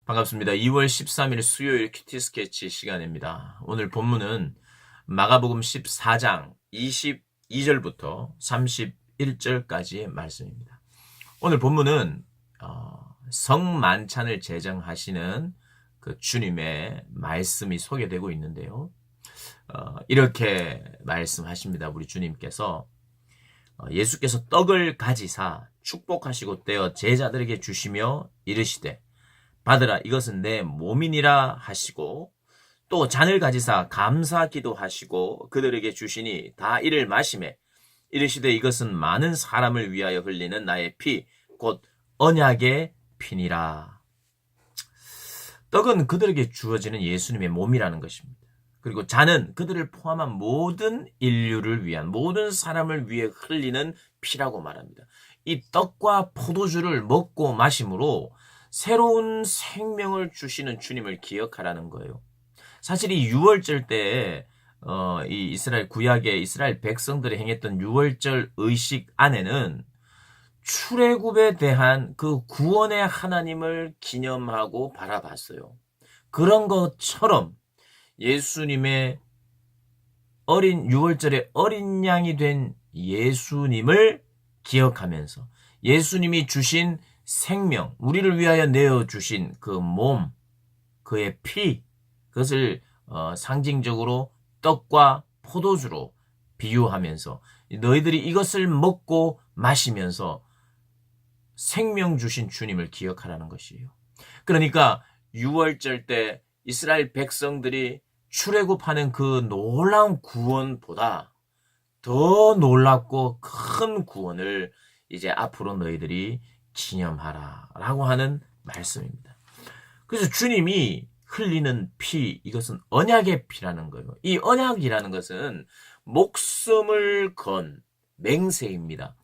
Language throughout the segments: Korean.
반갑습니다. 2월 13일 수요일 큐티 스케치 시간입니다. 오늘 본문은 마가복음 14장 22절부터 31절까지의 말씀입니다. 오늘 본문은 성만찬을 제정하시는 그 주님의 말씀이 소개되고 있는데요. 이렇게 말씀하십니다. 우리 주님께서 예수께서 떡을 가지사 축복하시고 떼어 제자들에게 주시며 이르시되 받으라 이것은 내 몸이니라 하시고 또 잔을 가지사 감사 기도하시고 그들에게 주시니 다 이를 마시매 이르시되 이것은 많은 사람을 위하여 흘리는 나의 피 곧 언약의 피니라. 떡은 그들에게 주어지는 예수님의 몸이라는 것입니다. 그리고 잔은 그들을 포함한 모든 인류를 위한 모든 사람을 위해 흘리는 피라고 말합니다. 이 떡과 포도주를 먹고 마심으로 새로운 생명을 주시는 주님을 기억하라는 거예요. 사실 이 유월절 때에 이 이스라엘 구약의 이스라엘 백성들이 행했던 유월절 의식 안에는 출애굽에 대한 그 구원의 하나님을 기념하고 바라봤어요. 그런 것처럼 예수님의 유월절의 어린 양이 된 예수님을 기억하면서 예수님이 주신 생명, 우리를 위하여 내어주신 그 몸, 그의 피, 그것을 상징적으로 떡과 포도주로 비유하면서 너희들이 이것을 먹고 마시면서 생명 주신 주님을 기억하라는 것이에요. 그러니까 유월절 때 이스라엘 백성들이 출애굽하는 그 놀라운 구원보다 더 놀랍고 큰 구원을 이제 앞으로 너희들이 기념하라 라고 하는 말씀입니다. 그래서 주님이 흘리는 피, 이것은 언약의 피라는 거예요. 이 언약이라는 것은 목숨을 건 맹세입니다.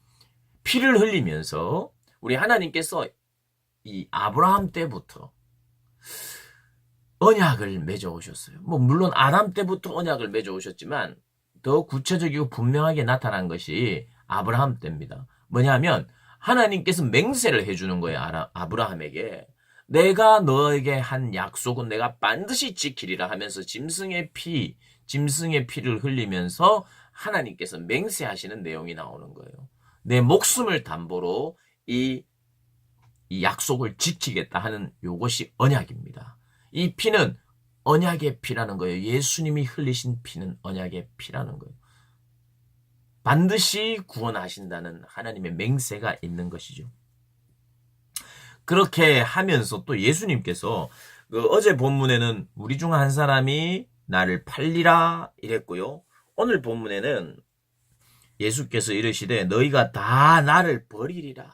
피를 흘리면서 우리 하나님께서 이 아브라함 때부터 언약을 맺어 오셨어요. 물론 아담 때부터 언약을 맺어 오셨지만 더 구체적이고 분명하게 나타난 것이 아브라함 때입니다. 뭐냐면 하나님께서 맹세를 해주는 거예요. 아브라함에게. 내가 너에게 한 약속은 내가 반드시 지키리라 하면서 짐승의 피를 흘리면서 하나님께서 맹세하시는 내용이 나오는 거예요. 내 목숨을 담보로 이 약속을 지키겠다 하는 이것이 언약입니다. 이 피는 언약의 피라는 거예요. 예수님이 흘리신 피는 언약의 피라는 거예요. 반드시 구원하신다는 하나님의 맹세가 있는 것이죠. 그렇게 하면서 또 예수님께서 어제 본문에는 우리 중 한 사람이 나를 팔리라 이랬고요. 오늘 본문에는 예수께서 이르시되 너희가 다 나를 버리리라.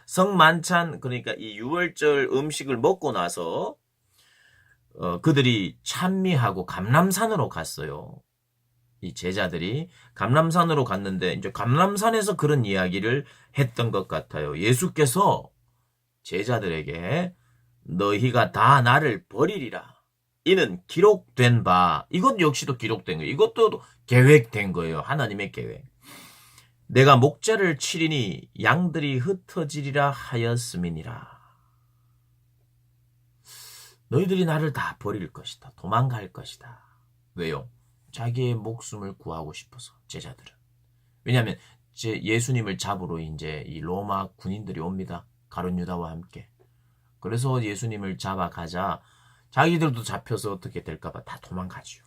성만찬, 그러니까 이 유월절 음식을 먹고 나서 그들이 찬미하고 감람산으로 갔어요. 이 제자들이 감람산으로 갔는데 이제 감람산에서 그런 이야기를 했던 것 같아요. 예수께서 제자들에게 너희가 다 나를 버리리라. 이는 기록된 바. 이것 역시도 기록된 거예요. 이것도 계획된 거예요. 하나님의 계획. 내가 목자를 치리니 양들이 흩어지리라 하였음이니라. 너희들이 나를 다 버릴 것이다. 도망갈 것이다. 왜요? 자기의 목숨을 구하고 싶어서 제자들은. 왜냐하면 예수님을 잡으러 이제 이 로마 군인들이 옵니다. 가룟 유다와 함께. 그래서 예수님을 잡아가자 자기들도 잡혀서 어떻게 될까봐 다 도망가죠.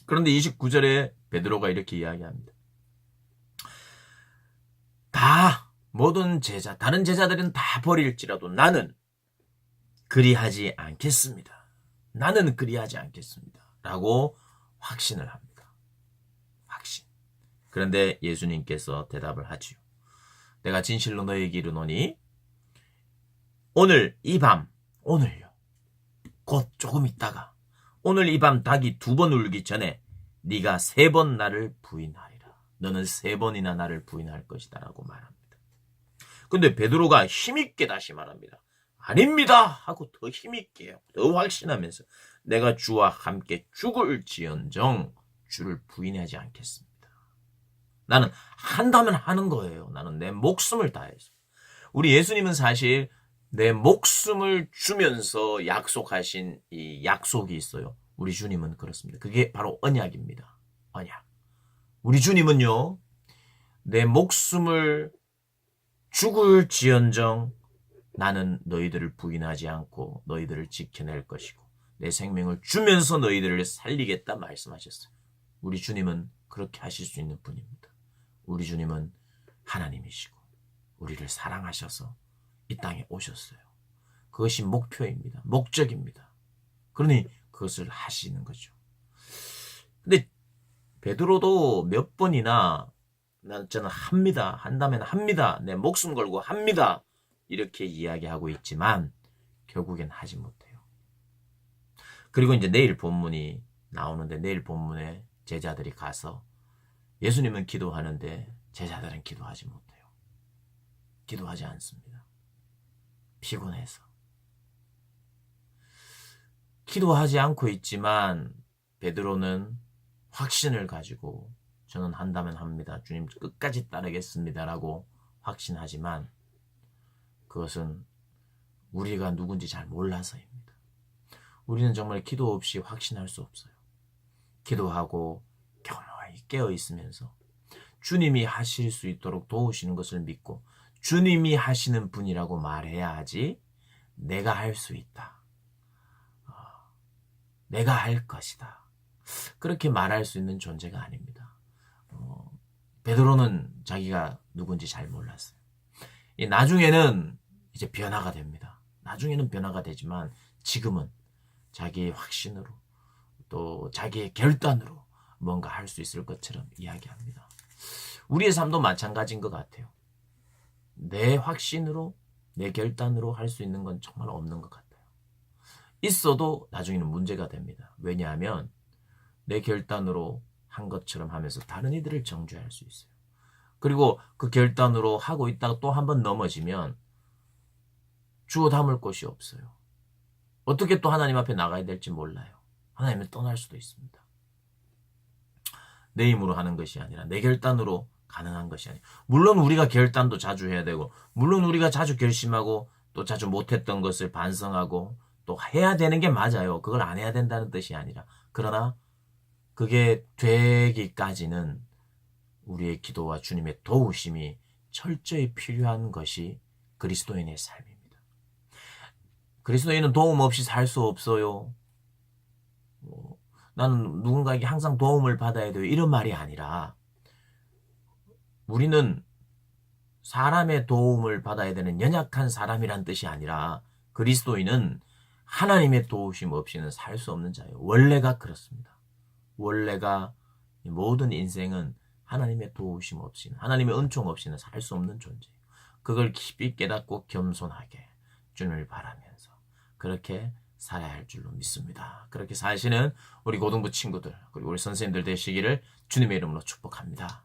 그런데 29절에 베드로가 이렇게 이야기합니다. 모든 제자, 다른 제자들은 다 버릴지라도 나는 그리하지 않겠습니다. 나는 그리하지 않겠습니다. 라고 확신을 합니다. 확신. 그런데 예수님께서 대답을 하지요. 내가 진실로 너에게 이르노니 오늘 이 밤, 오늘요. 곧 조금 있다가 오늘 이 밤 닭이 2번 울기 전에 네가 3번 나를 부인하리라. 너는 3번이나 나를 부인할 것이다 라고 말합니다. 근데 베드로가 힘있게 다시 말합니다. 아닙니다 하고 더 힘있게 해요. 더 확신하면서 내가 주와 함께 죽을지언정 주를 부인하지 않겠습니다. 나는 한다면 하는 거예요. 나는 내 목숨을 다해서. 우리 예수님은 사실 내 목숨을 주면서 약속하신 이 약속이 있어요. 우리 주님은 그렇습니다. 그게 바로 언약입니다. 언약. 우리 주님은요, 내 목숨을 죽을지언정 나는 너희들을 부인하지 않고 너희들을 지켜낼 것이고 내 생명을 주면서 너희들을 살리겠다 말씀하셨어요. 우리 주님은 그렇게 하실 수 있는 분입니다. 우리 주님은 하나님이시고 우리를 사랑하셔서 이 땅에 오셨어요. 그것이 목표입니다. 목적입니다. 그러니 그것을 하시는 거죠. 근데 베드로도 몇 번이나 저는 합니다. 한다면 합니다. 내 목숨 걸고 합니다. 이렇게 이야기하고 있지만 결국엔 하지 못해요. 그리고 이제 내일 본문이 나오는데 내일 본문에 제자들이 가서 예수님은 기도하는데 제자들은 기도하지 못해요. 기도하지 않습니다. 피곤해서. 기도하지 않고 있지만 베드로는 확신을 가지고 저는 한다면 합니다. 주님 끝까지 따르겠습니다라고 확신하지만 그것은 우리가 누군지 잘 몰라서입니다. 우리는 정말 기도 없이 확신할 수 없어요. 기도하고 겸허히 깨어 있으면서 주님이 하실 수 있도록 도우시는 것을 믿고 주님이 하시는 분이라고 말해야 하지 내가 할 수 있다. 내가 할 것이다. 그렇게 말할 수 있는 존재가 아닙니다. 베드로는 자기가 누군지 잘 몰랐어요. 나중에는 이제 변화가 됩니다. 나중에는 변화가 되지만 지금은 자기의 확신으로 또 자기의 결단으로 뭔가 할 수 있을 것처럼 이야기합니다. 우리의 삶도 마찬가지인 것 같아요. 내 확신으로 내 결단으로 할 수 있는 건 정말 없는 것 같아요. 있어도 나중에는 문제가 됩니다. 왜냐하면 내 결단으로 한 것처럼 하면서 다른 이들을 정죄할 수 있어요. 그리고 그 결단으로 하고 있다가 또 한 번 넘어지면 주워 담을 곳이 없어요. 어떻게 또 하나님 앞에 나가야 될지 몰라요. 하나님을 떠날 수도 있습니다. 내 힘으로 하는 것이 아니라 내 결단으로 가능한 것이 아니에요. 물론 우리가 결단도 자주 해야 되고 물론 우리가 자주 결심하고 또 자주 못했던 것을 반성하고 또 해야 되는 게 맞아요. 그걸 안 해야 된다는 뜻이 아니라 그러나 그게 되기까지는 우리의 기도와 주님의 도우심이 철저히 필요한 것이 그리스도인의 삶입니다. 그리스도인은 도움 없이 살 수 없어요. 나는 누군가에게 항상 도움을 받아야 돼요. 이런 말이 아니라 우리는 사람의 도움을 받아야 되는 연약한 사람이란 뜻이 아니라 그리스도인은 하나님의 도우심 없이는 살 수 없는 자예요. 원래가 그렇습니다. 원래가 모든 인생은 하나님의 도우심 없이는 하나님의 은총 없이는 살 수 없는 존재예요. 그걸 깊이 깨닫고 겸손하게 주님을 바라면서 그렇게 살아야 할 줄로 믿습니다. 그렇게 사시는 우리 고등부 친구들 그리고 우리 선생님들 되시기를 주님의 이름으로 축복합니다.